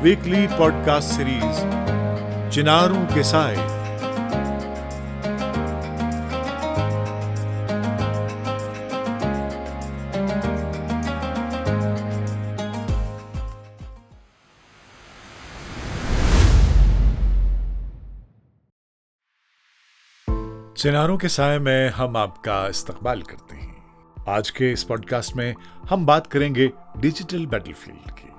Weekly podcast series चिनारों के साए। चिनारों के साए में हम आपका इस्तकबाल करते हैं। आज के इस पॉडकास्ट में हम बात करेंगे डिजिटल बैटलफील्ड की।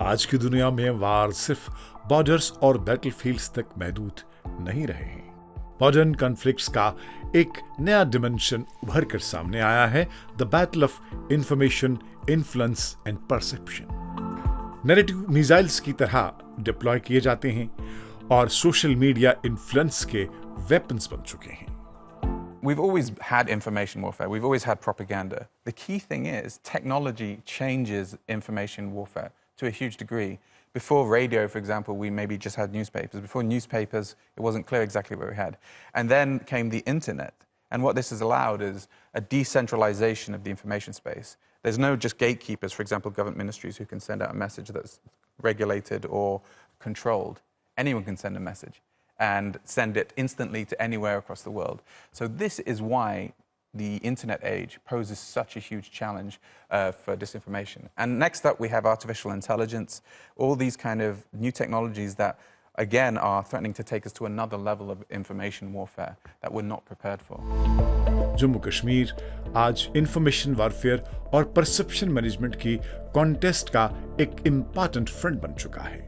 आज की दुनिया में वार सिर्फ बॉर्डर्स और बैटलफील्ड्स तक महदूद नहीं रहे हैं। मॉडर्न कॉन्फ्लिक्ट्स का एक नया डिमेंशन उभर कर सामने आया है, the battle of information, influence and perception. Narrative missiles की तरह डिप्लॉय किए जाते हैं और सोशल मीडिया इन्फ्लुएंस के वेपन्स बन चुके हैं। We've always had information warfare. We've always had propaganda. The key thing is technology changes information warfare to a huge degree. Before radio, for example, we maybe just had newspapers. Before newspapers, it wasn't clear exactly what we had. And then came the internet. And what this has allowed is a decentralization of the information space. There's no just gatekeepers, for example, government ministries who can send out a message that's regulated or controlled. Anyone can send a message and send it instantly to anywhere across the world. So this is why the internet age poses such a huge challenge for disinformation. And next up, we have artificial intelligence, all these kind of new technologies that, again, are threatening to take us to another level of information warfare that we're not prepared for. Jammu Kashmir आज information warfare और perception management की contest का एक important front बन चुका है।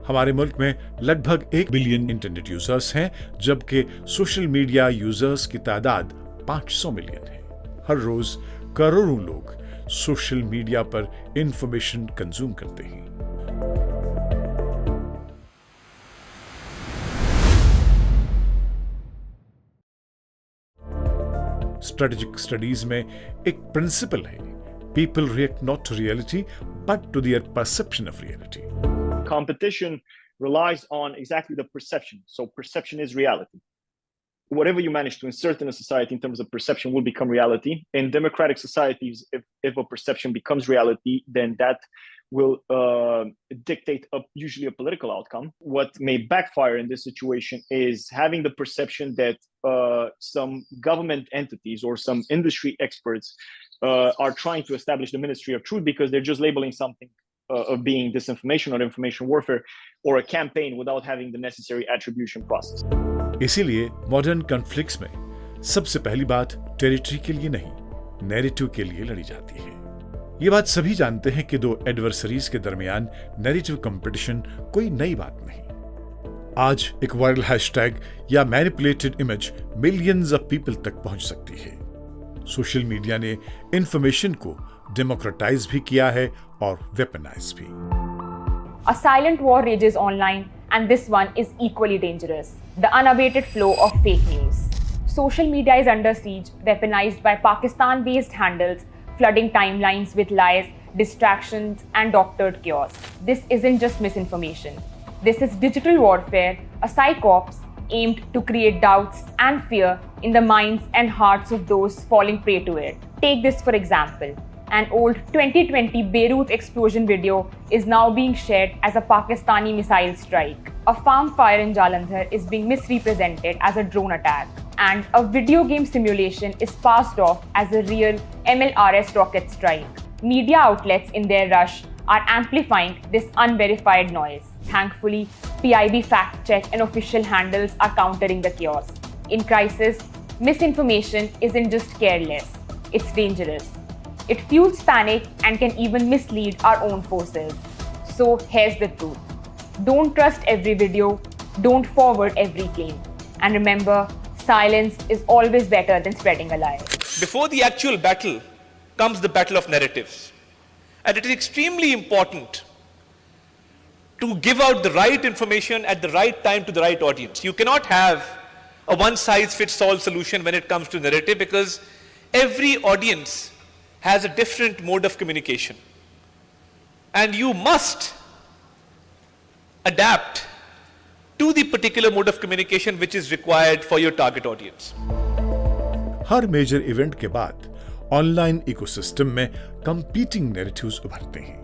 हमारे मुल्क में लगभग 1 बिलियन इंटरनेट यूजर्स हैं, जबकि सोशल मीडिया यूजर्स की तादाद 500 मिलियन है। हर रोज करोड़ों लोग सोशल मीडिया पर इंफॉर्मेशन कंज्यूम करते हैं। स्ट्रेटेजिक स्टडीज में एक प्रिंसिपल है, people react not to reality but to their perception of reality. Competition relies on exactly the perception. So perception is reality. Whatever you manage to insert in a society in terms of perception will become reality. In democratic societies, if a perception becomes reality, then that will dictate usually a political outcome. What may backfire in this situation is having the perception that some government entities or some industry experts are trying to establish the Ministry of Truth because they're just labeling something of being disinformation or information warfare or a campaign without having the necessary attribution process. इसीलिए modern conflicts में सबसे पहली बात territory के लिए नहीं, narrative के लिए लड़ी जाती है। ये बात सभी जानते हैं कि दो एडवर्सरीज के दरमियान नैरेटिव कंपटीशन कोई नई बात नहीं। आज एक वायरल हैशटैग या manipulated image millions of people तक पहुंच सकती है। सोशल मीडिया ने इंफॉर्मेशन को डेमोक्रेटाइज भी किया है और वेपनाइज भी। A silent war rages online, and this one is equally dangerous. The unabated flow of fake news. Social media is under siege, weaponized by Pakistan-based handles, flooding timelines with lies, distractions, and doctored chaos. This isn't just misinformation. This is digital warfare, a psychops aimed to create doubts and fear in the minds and hearts of those falling prey to it. Take this for example. An old 2020 Beirut explosion video is now being shared as a Pakistani missile strike. A farm fire in Jalandhar is being misrepresented as a drone attack. And a video game simulation is passed off as a real MLRS rocket strike. Media outlets in their rush are amplifying this unverified noise. Thankfully, PIB fact check and official handles are countering the chaos. In crisis, misinformation isn't just careless, it's dangerous. It fuels panic and can even mislead our own forces. So here's the truth. Don't trust every video, don't forward every claim. And remember, silence is always better than spreading a lie. Before the actual battle comes the battle of narratives. And it is extremely important to give out the right information at the right time to the right audience. You cannot have a one-size-fits-all solution when it comes to narrative because every audience has a different mode of communication. And you must adapt to the particular mode of communication which is required for your target audience. हर major event के बाद online ecosystem में competing narratives उभरते हैं।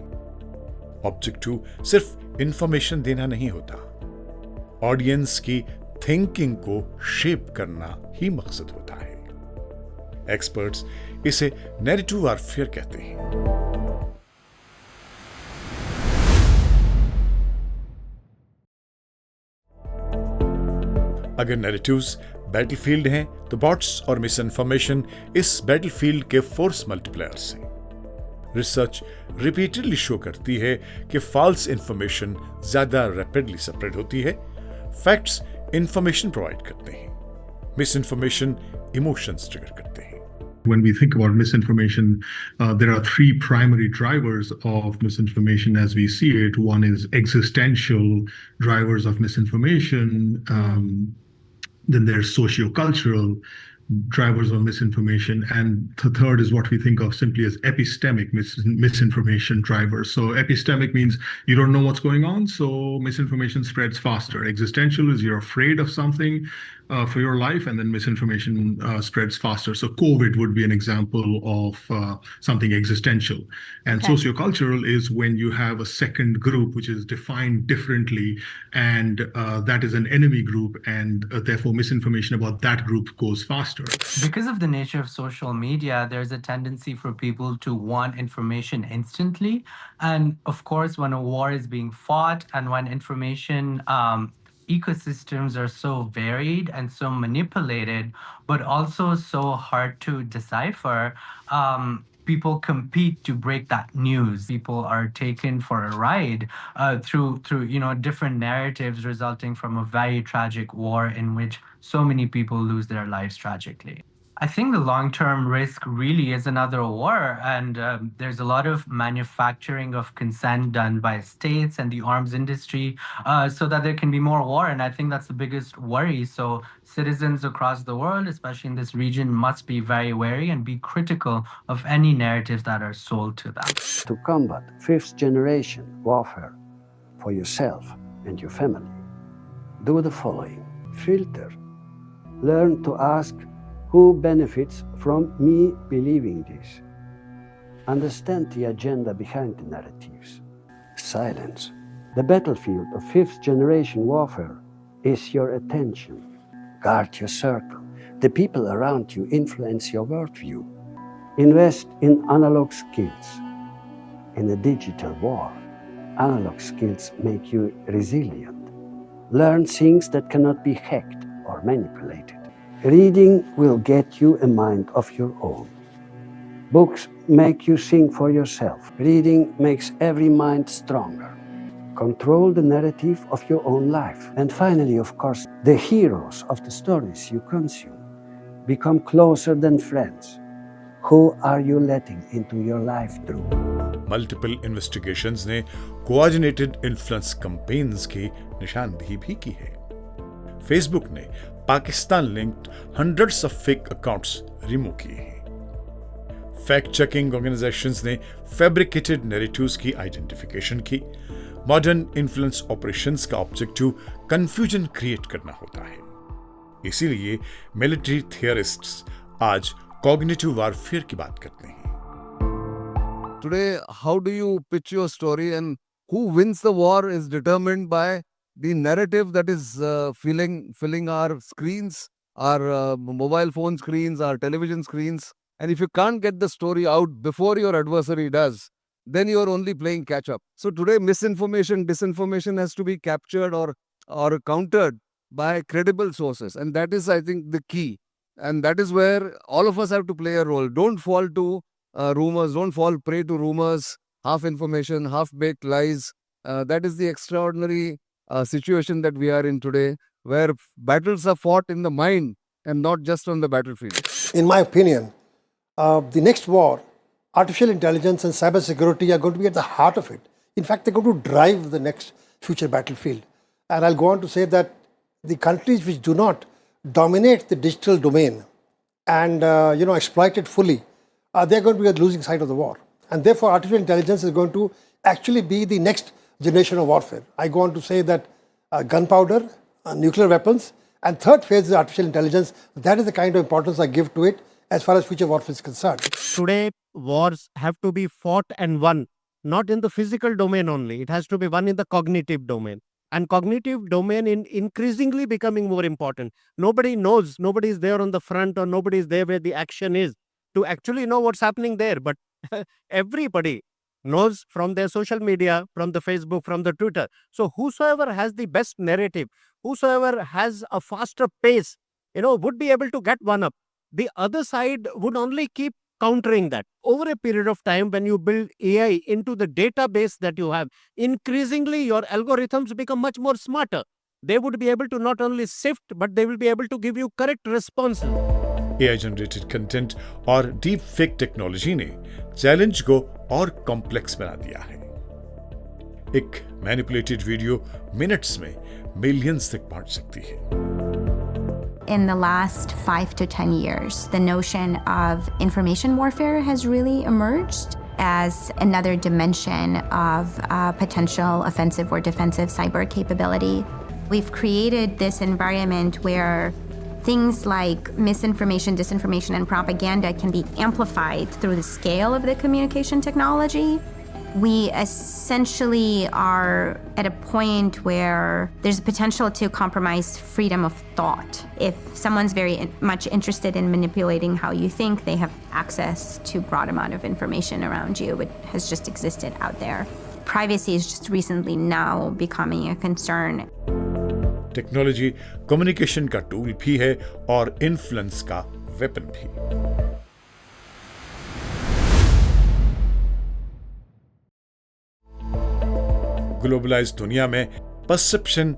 Objective सिर्फ information देना नहीं होता, ऑडियंस की थिंकिंग को शेप करना ही मकसद होता है। एक्सपर्ट्स इसे नैरेटिव वॉरफेयर कहते हैं। अगर नैरेटिव्स बैटलफील्ड हैं तो बॉट्स और मिस इन्फॉर्मेशन इस बैटलफील्ड के फोर्स मल्टीप्लायर्स हैं। रिसर्च रिपीटेडली शो करती है कि फॉल्स इंफॉर्मेशन ज्यादा रैपिडली स्प्रेड होती है, फैक्ट्स इंफॉर्मेशन प्रोवाइड करते हैं, मिस इन्फॉर्मेशन इमोशंस ट्रिगर करते हैं। When we think about misinformation, there are three primary drivers of misinformation as we see it. One is existential drivers of misinformation. Then there's socio-cultural drivers of misinformation, and the third is what we think of simply as epistemic misinformation drivers. So epistemic means you don't know what's going on, so misinformation spreads faster. Existential is you're afraid of something for your life, and then misinformation spreads faster. So COVID would be an example of something existential. And sociocultural is when you have a second group which is defined differently, and that is an enemy group, and therefore misinformation about that group goes faster. Because of the nature of social media, there's a tendency for people to want information instantly. And of course, when a war is being fought and when information ecosystems are so varied and so manipulated, but also so hard to decipher, people compete to break that news. People are taken for a ride through different narratives resulting from a very tragic war in which so many people lose their lives tragically. I think the long-term risk really is another war, and there's a lot of manufacturing of consent done by states and the arms industry so that there can be more war, and I think that's the biggest worry. So citizens across the world, especially in this region, must be very wary and be critical of any narratives that are sold to them. To combat fifth-generation warfare for yourself and your family, do the following. Filter. Learn to ask, who benefits from me believing this? Understand the agenda behind the narratives. Silence. The battlefield of fifth-generation warfare is your attention. Guard your circle. The people around you influence your worldview. Invest in analog skills. In a digital war, analog skills make you resilient. Learn things that cannot be hacked or manipulated. Reading will get you a mind of your own. Books make you think for yourself. Reading makes every mind stronger. Control the narrative of your own life. And finally, of course, the heroes of the stories you consume become closer than friends. Who are you letting into your life through? Multiple investigations ने coordinated influence campaigns की निशानदेही भी की है। Facebook ने Pakistan linked hundreds of fake accounts remove किए हैं। Fact checking organisations ने फैब्रिकेटेड नैरेटिव्स की आइडेंटिफिकेशन की। मॉडर्न इन्फ्लुएंस ऑपरेशंस का ऑब्जेक्टिव कंफ्यूजन क्रिएट करना होता है। इसीलिए मिलिट्री थियरिस्ट्स आज कॉग्निटिव वॉरफेयर की बात करते हैं। Today, how do you pitch your story, and who wins the war is determined by the narrative that is filling our screens, our mobile phone screens, our television screens. And if you can't get the story out before your adversary does, then you're only playing catch up. So today, misinformation, disinformation has to be captured or countered by credible sources. And that is, I think, the key. And that is where all of us have to play a role. Don't fall to rumors, don't fall prey to rumors, half information, half-baked lies. That is the extraordinary situation that we are in today, where battles are fought in the mind and not just on the battlefield. In my opinion, the next war, artificial intelligence and cybersecurity are going to be at the heart of it. In fact, they're going to drive the next future battlefield. And I'll go on to say that the countries which do not dominate the digital domain and exploit it fully, they're going to be at the losing side of the war. And therefore, artificial intelligence is going to actually be the next generation of warfare. I go on to say that gunpowder, nuclear weapons, and third phase is artificial intelligence. That is the kind of importance I give to it as far as future warfare is concerned. Today, wars have to be fought and won not in the physical domain only. It has to be one in the cognitive domain. And cognitive domain in increasingly becoming more important. Nobody knows, nobody is there on the front, or nobody is there where the action is to actually know what's happening there. But everybody knows from their social media, from the Facebook, from the Twitter. So whosoever has the best narrative, whosoever has a faster pace, would be able to get one up. The other side would only keep countering that. Over a period of time, when you build AI into the database that you have, increasingly your algorithms become much more smarter. They would be able to not only sift, but they will be able to give you correct responses. AI generated content और deep fake technology ने challenge को और complex बना दिया है। एक manipulated video minutes में millions तक पहुंच सकती है। In the last 5 to 10 years, the notion of information warfare has really emerged as another dimension of potential offensive or defensive cyber capability. We've created this environment where things like misinformation, disinformation, and propaganda can be amplified through the scale of the communication technology. We essentially are at a point where there's a potential to compromise freedom of thought. If someone's very much interested in manipulating how you think, they have access to a broad amount of information around you. It has just existed out there. Privacy is just recently now becoming a concern. Technology communication का tool भी है और influence का weapon भी। Globalised दुनिया में perception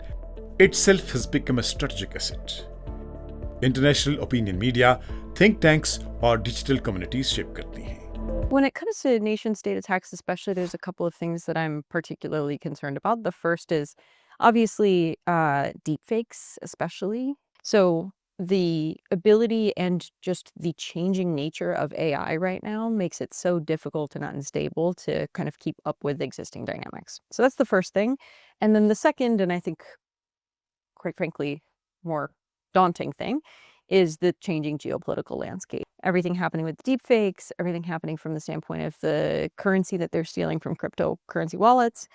itself has become a strategic asset. International opinion media, think tanks और digital communities shape करती हैं। When it comes to nation-state attacks especially, there's a couple of things that I'm particularly concerned about. The first is obviously deepfakes especially. So the ability and just the changing nature of AI right now makes it so difficult and unstable to kind of keep up with existing dynamics. So that's the first thing. And then the second, and I think quite frankly more daunting thing, is the changing geopolitical landscape. Everything happening with deepfakes, everything happening from the standpoint of the currency that they're stealing from cryptocurrency wallets,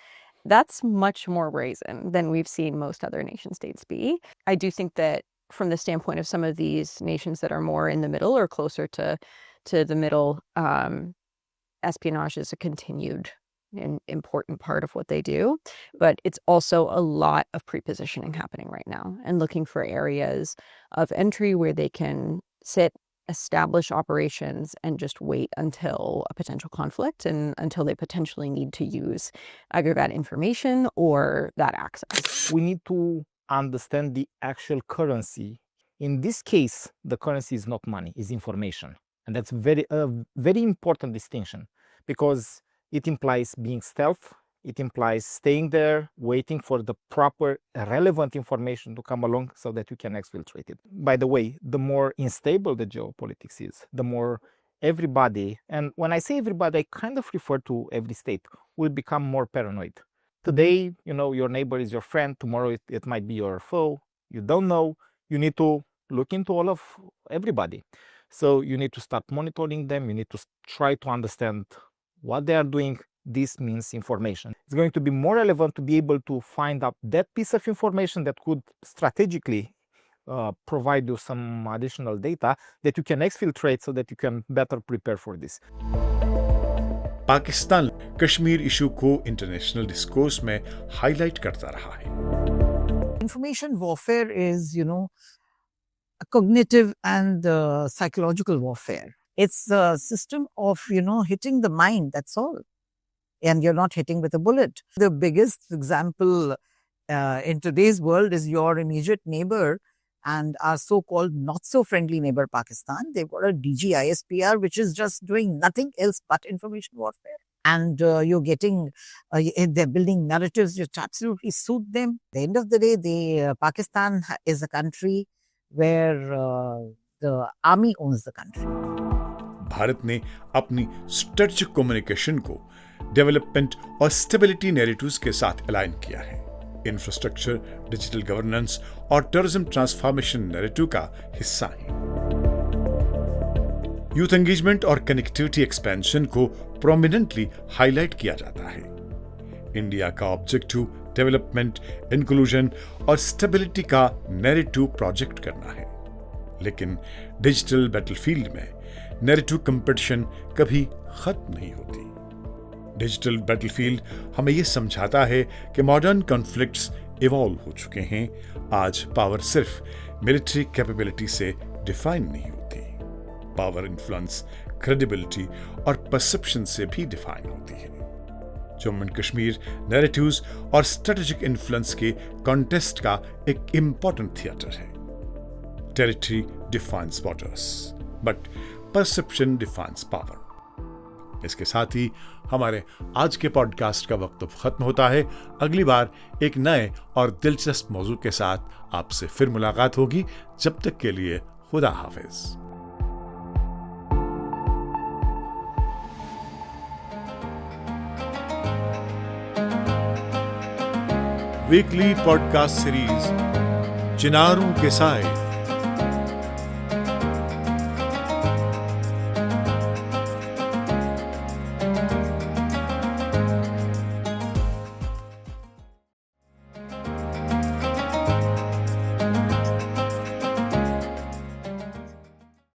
that's much more brazen than we've seen most other nation states be. I do think that from the standpoint of some of these nations that are more in the middle or closer to the middle, espionage is a continued and important part of what they do. But it's also a lot of prepositioning happening right now and looking for areas of entry where they can sit, establish operations, and just wait until a potential conflict and until they potentially need to use either that information or that access. We need to understand the actual currency. In this case, the currency is not money, it's information. And that's very important distinction, because it implies being stealth, it implies staying there, waiting for the proper relevant information to come along so that you can exfiltrate it. By the way, the more unstable the geopolitics is, the more everybody, and when I say everybody, I kind of refer to every state, will become more paranoid. Today, your neighbor is your friend, tomorrow it might be your foe, you don't know, you need to look into all of everybody. So you need to start monitoring them, you need to try to understand what they are doing. This means information. It's going to be more relevant to be able to find out that piece of information that could strategically provide you some additional data that you can exfiltrate so that you can better prepare for this. Pakistan Kashmir issue को international discourse में highlight करता रहा है। Information warfare is, a cognitive and psychological warfare. It's a system of, hitting the mind, that's all. And you're not hitting with a bullet. The biggest example in today's world is your immediate neighbor and our so-called not-so-friendly neighbor, Pakistan. They've got a DGISPR, which is just doing nothing else but information warfare. And you're getting, they're building narratives which absolutely suit them. At the end of the day, Pakistan is a country where the army owns the country. Bharat ने अपनी strategic communication को development और stability narratives के साथ align किया है। Infrastructure, digital governance और tourism transformation narrative का हिस्सा है। यूथ एंगेजमेंट और कनेक्टिविटी एक्सपेंशन को प्रोमिनेंटली हाईलाइट किया जाता है। इंडिया का ऑब्जेक्टिव डेवलपमेंट, इंक्लूजन और स्टेबिलिटी का नैरेटिव प्रोजेक्ट करना है। लेकिन डिजिटल बैटलफील्ड में नैरेटिव कंपटीशन कभी खत्म नहीं होती। डिजिटल बैटलफील्ड हमें यह समझाता है कि मॉडर्न कॉन्फ्लिक्ट्स इवॉल्व हो चुके हैं। आज पावर सिर्फ मिलिट्री कैपेबिलिटी से डिफाइन नहीं होती। पावर इन्फ्लुएंस, क्रेडिबिलिटी और परसेप्शन से भी डिफाइन होती है। जम्मू एंड कश्मीर नैरेटिव्स और स्ट्रेटेजिक इन्फ्लुएंस के कॉन्टेस्ट का एक इंपॉर्टेंट थिएटर है। Territory defines borders, but perception defines power. इसके साथ ही हमारे आज के पॉडकास्ट का वक्त अब खत्म होता है। अगली बार एक नए और दिलचस्प मौजू के साथ आपसे फिर मुलाकात होगी। जब तक के लिए खुदा हाफिज। वीकली पॉडकास्ट सीरीज चिनारों के साए